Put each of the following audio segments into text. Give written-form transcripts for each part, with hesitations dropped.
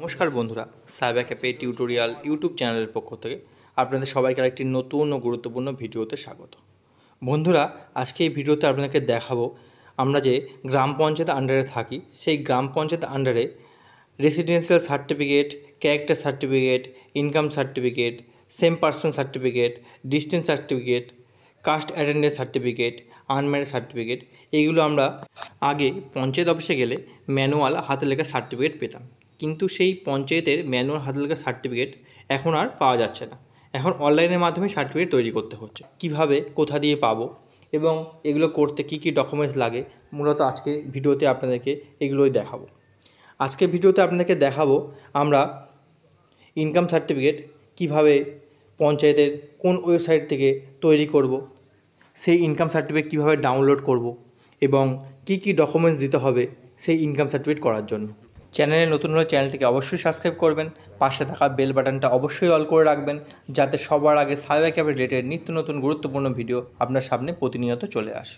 নমস্কার বন্ধুরা, cyber cafe tutorial YouTube চ্যানেলের পক্ষ থেকে আপনাদের সবাইকে আরেকটি নতুন ও গুরুত্বপূর্ণ ভিডিওতে স্বাগত। বন্ধুরা, আজকে এই ভিডিওতে আপনাদেরকে দেখাবো আমরা যে গ্রাম পঞ্চায়েত আন্ডারে থাকি সেই গ্রাম পঞ্চায়েত আন্ডারে residential certificate, character certificate, income certificate, same person certificate, distance certificate, caste attendance certificate, unmarried certificate, এইগুলো আমরা আগে পঞ্চায়েত অফিসে গেলে ম্যানুয়াল হাতে লেখা সার্টিফিকেট পেতাম, কিন্তু সেই পঞ্চায়েতের ম্যানুয়াল হাতে লেখা সার্টিফিকেট এখন আর পাওয়া যাচ্ছে না। এখন অনলাইনের মাধ্যমে সার্টিফিকেট তৈরি করতে হচ্ছে। কিভাবে, কোথা দিয়ে পাবো এবং এগুলো করতে কী কী ডকুমেন্টস লাগে, মূলত আজকে ভিডিওতে আপনাদেরকে এগুলোই দেখাবো। আজকে ভিডিওতে আপনাদেরকে দেখাবো আমরা ইনকাম সার্টিফিকেট কীভাবে পঞ্চায়েতের কোন ওয়েবসাইট থেকে তৈরি করব, সেই ইনকাম সার্টিফিকেট কীভাবে ডাউনলোড করব এবং কী কী ডকুমেন্টস দিতে হবে সেই ইনকাম সার্টিফিকেট করার জন্য। চ্যানেলে নতুন হলে চ্যানেলটিকে অবশ্যই সাবস্ক্রাইব করবেন, পাশে থাকা বেল বাটনটা অবশ্যই অল করে রাখবেন, যাতে সবার আগে সাইবার ক্যাফে রিলেটেড নিত্য নতুন গুরুত্বপূর্ণ ভিডিও আপনার সামনে প্রতিনিয়ত চলে আসে।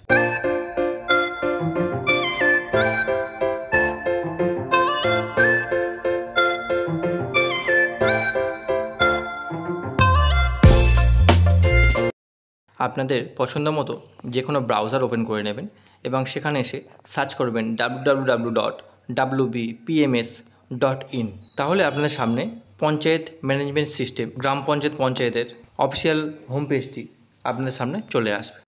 আপনাদের পছন্দ মতো যে কোনো ব্রাউজার ওপেন করে নেবেন এবং সেখানে এসে সার্চ করবেন www.wbpms.in। তাহলে আপনাদের সামনে পঞ্চায়েত ম্যানেজমেন্ট সিস্টেম, গ্রাম পঞ্চায়েতের অফিসিয়াল হোম পেজটি আপনাদের সামনে চলে আসবে।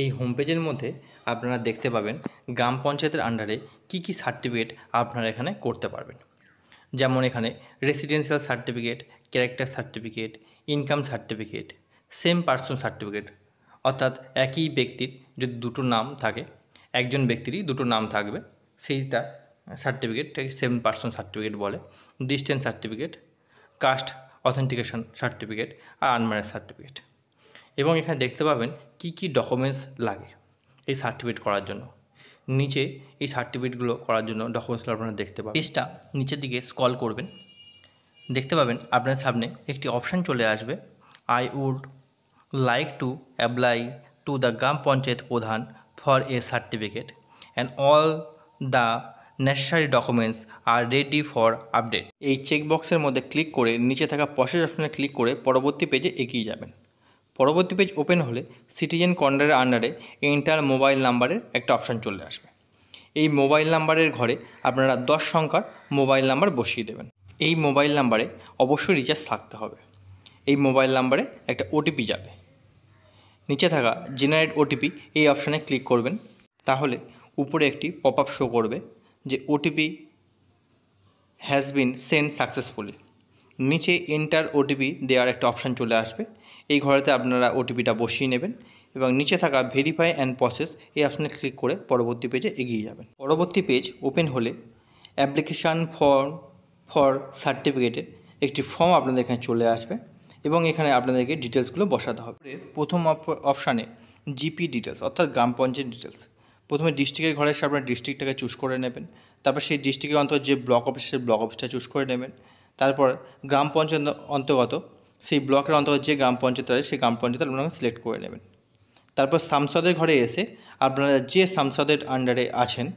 এই হোম পেজের মধ্যে আপনারা দেখতে পাবেন গ্রাম পঞ্চায়েতের আন্ডারে কী কী সার্টিফিকেট আপনারা এখানে করতে পারবেন। যেমন এখানে residential certificate, character certificate, income certificate, same person certificate, অর্থাৎ একই ব্যক্তির যদি দুটো নাম থাকে, একজন ব্যক্তিরই দুটো নাম থাকবে, সেইটা সার্টিফিকেটটাকে সেম পার্সন সার্টিফিকেট বলে। Distance certificate, caste authentication certificate আর আনম্যারিড সার্টিফিকেট। এবং এখানে দেখতে পাবেন কী কী ডকুমেন্টস লাগে এই সার্টিফিকেট করার জন্য। নিচে এই সার্টিফিকেটগুলো করার জন্য ডকুমেন্টসগুলো আপনারা দেখতে পাবেন। পেজটা নিচের দিকে স্ক্রল করবেন, দেখতে পাবেন আপনার সামনে একটি অপশান চলে আসবে, I would like to apply to the gram panchayat pradhan for a certificate and all the necessary documents are ready for update. এই চেকবক্সের মধ্যে ক্লিক করে নিচে থাকা প্রসেস অপশানে ক্লিক করে পরবর্তী পেজে এগিয়ে যাবেন। পরবর্তী পেজ ওপেন হলে সিটিজেন কর্নারের আন্ডারে এন্টার মোবাইল নাম্বারের একটা অপশান চলে আসবে। এই মোবাইল নাম্বারের ঘরে আপনারা 10 সংখ্যার মোবাইল নাম্বার বসিয়ে দেবেন। এই মোবাইল নাম্বারে অবশ্যই রিচার্জ থাকতে হবে। এই মোবাইল নাম্বারে একটা ওটিপি যাবে। নিচে থাকা জেনারেট ওটিপি এই অপশানে ক্লিক করবেন, তাহলে উপরে একটি পপ আপ শো করবে যে OTP has been send successfully. নিচে এন্টার ওটিপি দেওয়ার একটা অপশান চলে আসবে। এই ঘরেতে আপনারা ওটিপিটা বসিয়ে নেবেন এবং নিচে থাকা ভেরিফাই অ্যান্ড প্রসেস এই অপশানে ক্লিক করে পরবর্তী পেজে এগিয়ে যাবেন। পরবর্তী পেজ ওপেন হলে অ্যাপ্লিকেশান ফর সার্টিফিকেটের একটি ফর্ম আপনাদের এখানে চলে আসবে এবং এখানে আপনাদেরকে ডিটেলসগুলো বসাতে হবে। প্রথম অপশানে জিপি ডিটেলস, অর্থাৎ গ্রাম পঞ্চায়েত ডিটেলস। প্রথমে ডিস্ট্রিক্টের ঘরে এসে আপনার ডিস্ট্রিক্টটাকে চুজ করে নেবেন, তারপর সেই ডিস্ট্রিক্টের অন্তর্গত যে ব্লক অফিস সেই ব্লক অফিসটা চুজ করে নেবেন। তারপর গ্রাম পঞ্চায়েত অন্তর্গত সেই ব্লকের অন্তর্গত যে গ্রাম পঞ্চায়েত আছে সেই গ্রাম পঞ্চায়েত আপনারা সিলেক্ট করে নেবেন। তারপর সাংসদের ঘরে এসে আপনারা যে সাংসদের আন্ডারে আছেন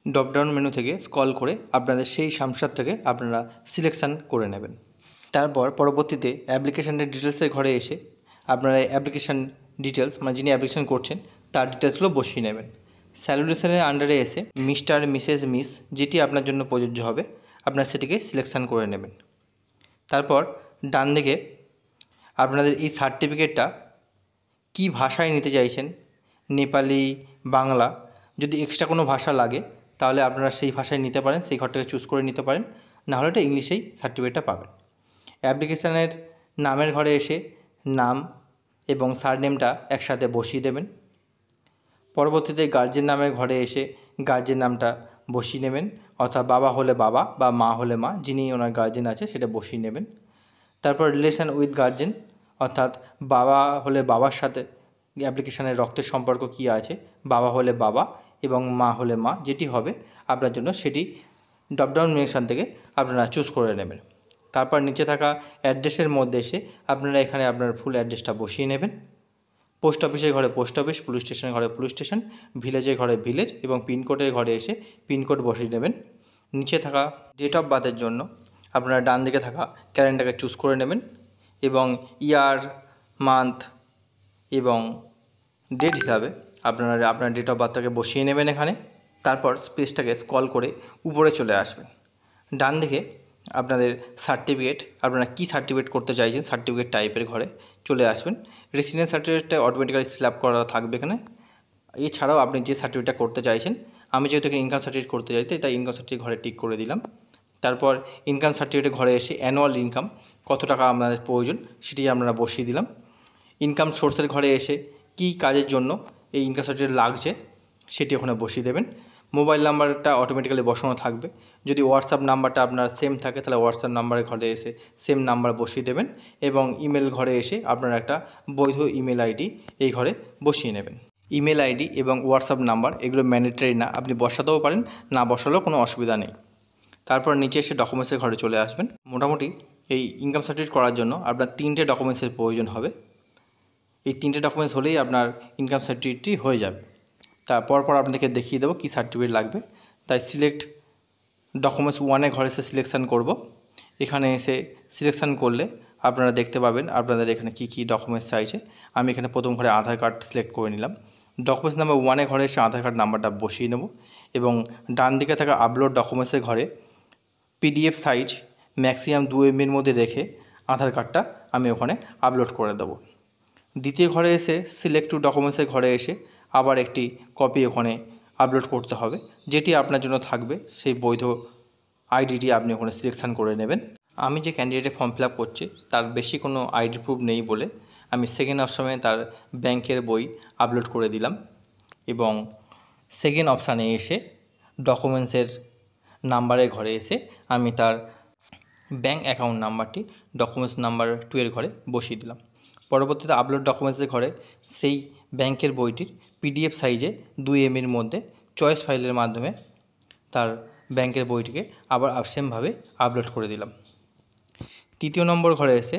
ড্রপডাউন মেনু থেকে স্ক্রল করে আপনাদের সেই সাংসদটাকে আপনারা সিলেকশান করে নেবেন। তারপর পরবর্তীতে অ্যাপ্লিকেশানের ডিটেলসের ঘরে এসে আপনারা অ্যাপ্লিকেশান ডিটেলস, মানে যিনি অ্যাপ্লিকেশান করছেন তার ডিটেলসগুলো বসিয়ে নেবেন। স্যালুটেশনের আন্ডারে এসে মিস্টার, মিসেস, মিস যেটি আপনার জন্য প্রযোজ্য হবে আপনারা সেটিকে সিলেকশান করে নেবেন। তারপর ডান দিকে আপনাদের এই সার্টিফিকেটটা কী ভাষায় নিতে চাইছেন, নেপালি, বাংলা, যদি এক্সট্রা কোনো ভাষা লাগে তাহলে আপনারা সেই ভাষায় নিতে পারেন, সেই ঘরটাকে চুজ করে নিতে পারেন, নাহলে এটা ইংলিশেই সার্টিফিকেটটা পাবেন। অ্যাপ্লিকেশানের নামের ঘরে এসে নাম এবং সারনেমটা একসাথে বসিয়ে দেবেন। পরবর্তীতে গার্জেন নামের ঘরে এসে গার্জেন নামটা বসিয়ে নেবেন, অর্থাৎ বাবা হলে বাবা বা মা হলে মা, যিনি ওনার গার্জেন আছে সেটা বসিয়ে নেবেন। তারপর রিলেশন উইথ গার্জেন, অর্থাৎ বাবা হলে বাবার সাথে অ্যাপ্লিকেশানের রক্তের সম্পর্ক কী আছে, বাবা হলে বাবা এবং মা হলে মা, যেটি হবে আপনার জন্য সেটি ড্রপডাউন মেনশন থেকে আপনারা চুজ করে নেবেন। তারপর নিচে থাকা অ্যাড্রেসের মধ্যে এসে আপনারা এখানে আপনার ফুল অ্যাড্রেসটা বসিয়ে নেবেন। পোস্ট অফিসের ঘরে পোস্ট অফিস, পুলিশ স্টেশনের ঘরে পুলিশ স্টেশন, ভিলেজের ঘরে ভিলেজ এবং পিনকোডের ঘরে এসে পিনকোড বসিয়ে নেবেন। নিচে থাকা ডেট অফ বার্থের জন্য আপনারা ডান দিকে থাকা ক্যালেন্ডারকে চুজ করে নেবেন এবং ইয়ার, মান্থ এবং ডেট হিসাবে আপনার ডেট অফ বার্থটাকে বসিয়ে নেবেন এখানে। তারপর স্পেসটাকে স্ক্রল করে উপরে চলে আসবেন। ডান দিকে আপনাদের সার্টিফিকেট, আপনারা কী সার্টিফিকেট করতে চাইছেন সার্টিফিকেট টাইপের ঘরে চলে আসবেন। রেসিডেন্স সার্টিফিকেটটা অটোমেটিক্যালি সিলেক্ট করা থাকবে এখানে। এছাড়াও আপনি যে সার্টিফিকেটটা করতে চাইছেন, আমি যেহেতু এখানে ইনকাম সার্টিফিকেট করতে চাইছি তাই ইনকাম সার্টিফিকেট ঘরে টিক করে দিলাম। তারপর ইনকাম সার্টিফিকেটে ঘরে এসে অ্যানুয়াল ইনকাম কত টাকা আপনাদের প্রয়োজন সেটি আমরা বসিয়ে দিলাম। ইনকাম সোর্সের ঘরে এসে কী কাজের জন্য এই ইনকাম সার্টিফিকেট লাগছে সেটি ওখানে বসিয়ে দেবেন। মোবাইল নাম্বারটা অটোমেটিক্যালি বসানো থাকবে। যদি হোয়াটসঅ্যাপ নাম্বারটা আপনার সেম থাকে তাহলে হোয়াটসঅ্যাপ নাম্বারের ঘরে এসে সেম নাম্বার বসিয়ে দেবেন এবং ইমেল ঘরে এসে আপনার একটা বৈধ ইমেল আইডি এই ঘরে বসিয়ে নেবেন। ইমেল আইডি এবং হোয়াটসঅ্যাপ নাম্বার এগুলো ম্যান্ডেটরি না, আপনি বসাতেও পারেন, না বসালেও কোনো অসুবিধা নেই। তারপর নিচে এসে ডকুমেন্টসের ঘরে চলে আসবেন। মোটামুটি এই ইনকাম সার্টিফিকেট করার জন্য আপনার 3টে ডকুমেন্টসের প্রয়োজন হবে। এই 3টে ডকুমেন্টস হলেই আপনার ইনকাম সার্টিফিকেটটি হয়ে যাবে। তারপর আপনাদেরকে দেখিয়ে দেবো কী সার্টিফিকেট লাগবে। তাই সিলেক্ট ডকুমেন্টস 1-এ ঘরে এসে সিলেকশান করব। এখানে এসে সিলেকশান করলে আপনারা দেখতে পাবেন আপনাদের এখানে কী কী ডকুমেন্টস চাইছে। আমি এখানে প্রথম ঘরে আধার কার্ড সিলেক্ট করে নিলাম। ডকুমেন্টস নাম্বার 1-এ ঘরে এসে আধার কার্ড নাম্বারটা বসিয়ে নেব এবং ডান দিকে থাকা আপলোড ডকুমেন্টসের ঘরে পিডিএফ সাইজ ম্যাক্সিমাম 2 MB-র মধ্যে রেখে আধার কার্ডটা আমি ওখানে আপলোড করে দেবো। দ্বিতীয় ঘরে এসে সিলেক্ট টু ডকুমেন্টসের ঘরে এসে আবার একটি কপি ওখানে আপলোড করতে হবে, যেটি আপনার জন্য থাকবে সেই বৈধ আইডিটি আপনি ওখানে সিলেকশান করে নেবেন। আমি যে ক্যান্ডিডেটের ফর্ম ফিল আপ করছি তার বেশি কোনো আইডি প্রুফ নেই বলে আমি সেকেন্ড অপশানে তার ব্যাংকের বই আপলোড করে দিলাম এবং সেকেন্ড অপশানে এসে ডকুমেন্টসের নাম্বারের ঘরে এসে আমি তার ব্যাঙ্ক অ্যাকাউন্ট নাম্বারটি ডকুমেন্টস নাম্বার 2-এর ঘরে বসিয়ে দিলাম। পরবর্তীতে আপলোড ডকুমেন্টসের ঘরে সেই ব্যাংকের বইটির পিডিএফ সাইজে 2 MB-র মধ্যে চয়েস ফাইলের মাধ্যমে তার ব্যাংকের বইটিকে আবার সেমভাবে আপলোড করে দিলাম। তৃতীয় নম্বর ঘরে এসে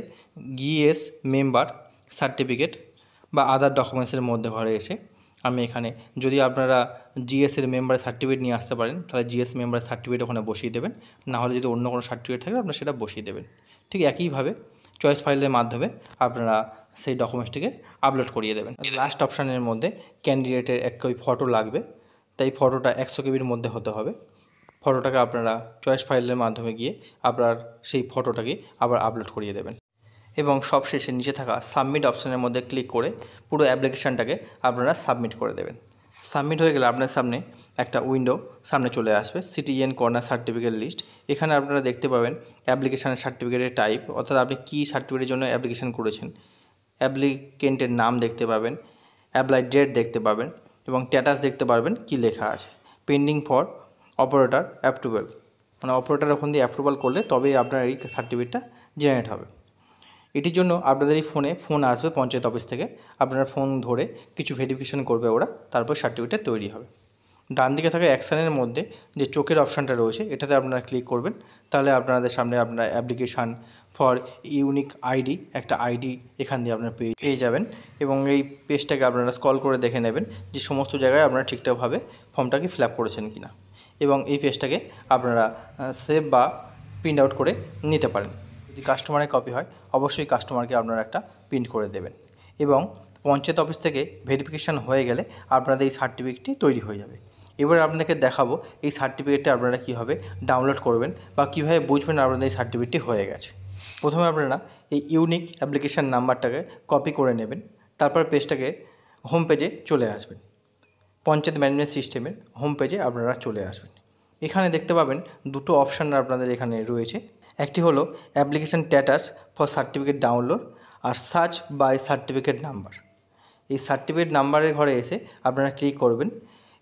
জিএস মেম্বার সার্টিফিকেট বা আদার ডকুমেন্টসের মধ্যে ঘরে এসে আমি এখানে, যদি আপনারা জিএসের মেম্বার সার্টিফিকেট নিয়ে আসতে পারেন তাহলে জিএস মেম্বার সার্টিফিকেট ওখানে বসিয়ে দেবেন, না হলে যদি অন্য কোনো সার্টিফিকেট থাকে আপনারা সেটা বসিয়ে দেবেন। ঠিক একইভাবে চয়েস ফাইলের মাধ্যমে আপনারা সেই ডকুমেন্টসটিকে আপলোড করিয়ে দেবেন। লাস্ট অপশানের মধ্যে ক্যান্ডিডেটের এক কপি ফটো লাগবে, তাই ফটোটা 100 KB-র মধ্যে হতে হবে। ফটোটাকে আপনারা চয়েস ফাইলের মাধ্যমে গিয়ে আপনার সেই ফটোটাকে আবার আপলোড করিয়ে দেবেন এবং সবশেষে নিচে থাকা সাবমিট অপশানের মধ্যে ক্লিক করে পুরো অ্যাপ্লিকেশানটাকে আপনারা সাবমিট করে দেবেন। সাবমিট হয়ে গেলে আপনার সামনে একটা উইন্ডো সামনে চলে আসবে, সিটিজেন কর্নার সার্টিফিকেট লিস্ট। এখানে আপনারা দেখতে পাবেন অ্যাপ্লিকেশানের সার্টিফিকেটের টাইপ, অর্থাৎ আপনি কী সার্টিফিকেটের জন্য অ্যাপ্লিকেশান করেছেন, অ্যাপ্লিকেন্টের নাম দেখতে পাবেন, অ্যাপ্লাই ডেট দেখতে পাবেন এবং স্ট্যাটাস দেখতে পারবেন কি লেখা আছে। পেন্ডিং ফর অপারেটর অ্যাপ্রুভাল, মানে অপারেটর ওখান দিয়ে অ্যাপ্রুভাল করলে তবেই আপনার এই সার্টিফিকেটটা জেনারেট হবে। এটির জন্য আপনাদের এই ফোন আসবে পঞ্চায়েত অফিস থেকে, আপনার ফোন ধরে কিছু ভেরিফিকেশন করবে ওরা, তারপর সার্টিফিকেটটা তৈরি হবে। ডান দিকে থাকা অ্যাকশানের মধ্যে যে চোখের অপশানটা রয়েছে এটাতে আপনারা ক্লিক করবেন, তাহলে আপনাদের সামনে আপনার অ্যাপ্লিকেশান ফর ইউনিক আইডি একটা আইডি এখান দিয়ে আপনারা পেয়ে যাবেন এবং এই পেজটাকে আপনারা স্ক্রল করে দেখে নেবেন যে সমস্ত জায়গায় আপনারা ঠিকঠাকভাবে ফর্মটাকে ফিল আপ করেছেন কিনা এবং এই পেজটাকে আপনারা সেভ বা প্রিন্ট আউট করে নিতে পারেন। যদি কাস্টমারের কপি হয় অবশ্যই কাস্টমারকে আপনারা একটা প্রিন্ট করে দেবেন এবং পঞ্চায়েত অফিস থেকে ভেরিফিকেশান হয়ে গেলে আপনাদের এই সার্টিফিকেটটি তৈরি হয়ে যাবে। এবার আপনাদেরকে দেখাবো এই সার্টিফিকেটটা আপনারা কীভাবে ডাউনলোড করবেন বা কীভাবে বুঝবেন আপনাদের এই সার্টিফিকেটটি হয়ে গেছে। প্রথমে আপনারা এই ইউনিক অ্যাপ্লিকেশান নাম্বারটাকে কপি করে নেবেন, তারপর পেজটাকে হোম পেজে চলে আসবেন। পঞ্চায়েত ম্যানেজমেন্ট সিস্টেমের হোম পেজে আপনারা চলে আসবেন। এখানে দেখতে পাবেন দুটো অপশান আপনাদের এখানে রয়েছে, একটি হলো application status for certificate download আর সার্চ বাই সার্টিফিকেট নাম্বার। এই সার্টিফিকেট নাম্বারের ঘরে এসে আপনারা ক্লিক করবেন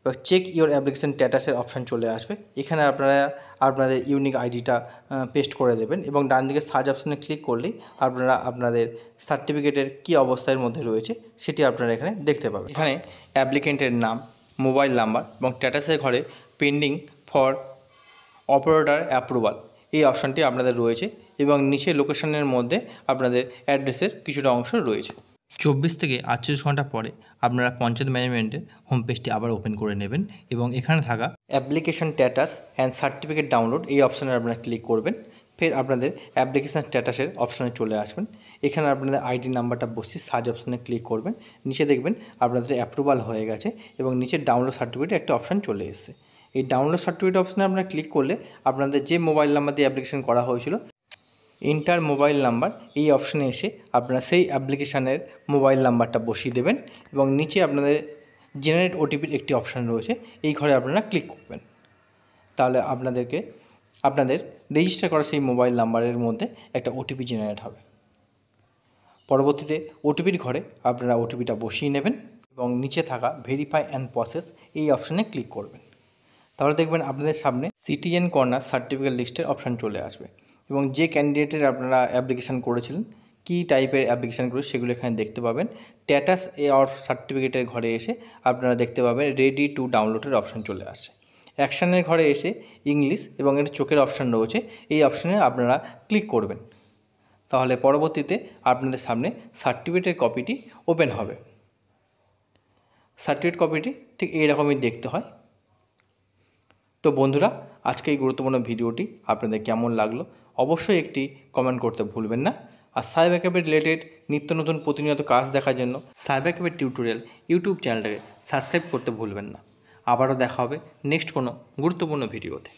এবার চেক ইওর অ্যাপ্লিকেশান স্ট্যাটাসের অপশান চলে আসবে। এখানে আপনারা আপনাদের ইউনিক আইডিটা পেস্ট করে দেবেন এবং ডান দিকে সার্চ অপশানে ক্লিক করলেই আপনারা আপনাদের সার্টিফিকেটের কী অবস্থার মধ্যে রয়েছে সেটি আপনারা এখানে দেখতে পাবেন। এখানে অ্যাপ্লিকেন্টের নাম, মোবাইল নাম্বার এবং স্ট্যাটাসের ঘরে পেন্ডিং ফর অপারেটর অ্যাপ্রুভাল এই অপশানটি আপনাদের রয়েছে এবং নিচে লোকেশনের মধ্যে আপনাদের অ্যাড্রেসের কিছুটা অংশ রয়েছে। 24 থেকে 48 ঘন্টা পরে আপনারা পঞ্চায়েত ম্যানেজমেন্টের হোম পেজটি আবার ওপেন করে নেবেন এবং এখানে থাকা application status and certificate download এই অপশানে আপনারা ক্লিক করবেন। ফের আপনাদের অ্যাপ্লিকেশান স্ট্যাটাসের অপশানে চলে আসবেন। এখানে আপনাদের আইডি নাম্বারটা বসিয়ে সার্চ অপশানে ক্লিক করবেন। নিচে দেখবেন আপনাদের অ্যাপ্রুভাল হয়ে গেছে এবং নিচে ডাউনলোড সার্টিফিকেট একটা অপশান চলে এসেছে। এই ডাউনলোড সার্টিফিকেট অপশানে আপনারা ক্লিক করলে আপনাদের যে মোবাইল নাম্বার দিয়ে অ্যাপ্লিকেশান করা হয়েছিল এন্টার মোবাইল নাম্বার এই অপশানে এসে আপনারা সেই অ্যাপ্লিকেশানের মোবাইল নাম্বারটা বসিয়ে দেবেন এবং নিচে আপনাদের জেনারেট ওটিপির একটি অপশান রয়েছে, এই ঘরে আপনারা ক্লিক করবেন। তাহলে আপনাদের রেজিস্টার করা সেই মোবাইল নাম্বারের মধ্যে একটা ওটিপি জেনারেট হবে। পরবর্তীতে ওটিপির ঘরে আপনারা ওটিপিটা বসিয়ে নেবেন এবং নিচে থাকা ভেরিফাই অ্যান্ড প্রসেস এই অপশানে ক্লিক করবেন। তাহলে দেখবেন আপনাদের সামনে সিটিজেন কর্নার সার্টিফিকেট লিস্টের অপশান চলে আসবে এবং যে ক্যান্ডিডেটের আপনারা অ্যাপ্লিকেশান করেছিলেন, কী টাইপের অ্যাপ্লিকেশান করে সেগুলো এখানে দেখতে পাবেন। স্ট্যাটাস অর সার্টিফিকেটের ঘরে এসে আপনারা দেখতে পাবেন রেডি টু ডাউনলোডের অপশান চলে আসছে। অ্যাকশানের ঘরে এসে ইংলিশ এবং এর চোখের অপশান রয়েছে, এই অপশানে আপনারা ক্লিক করবেন। তাহলে পরবর্তীতে আপনাদের সামনে সার্টিফিকেটের কপিটি ওপেন হবে। সার্টিফিকেট কপিটি ঠিক এইরকমই দেখতে হয়। তো বন্ধুরা, আজকে এই গুরুত্বপূর্ণ ভিডিওটি আপনাদের কেমন লাগলো অবশ্যই একটি কমেন্ট করতে ভুলবেন না। আর সাইবার ক্যাফে রিলেটেড নিত্য নতুন প্রতিনিয়ত কাজ দেখার জন্য সাইবার ক্যাফে টিউটোরিয়াল ইউটিউব চ্যানেলটাকে সাবস্ক্রাইব করতে ভুলবেন না। আবারও দেখা হবে নেক্সট কোনো গুরুত্বপূর্ণ ভিডিওতে।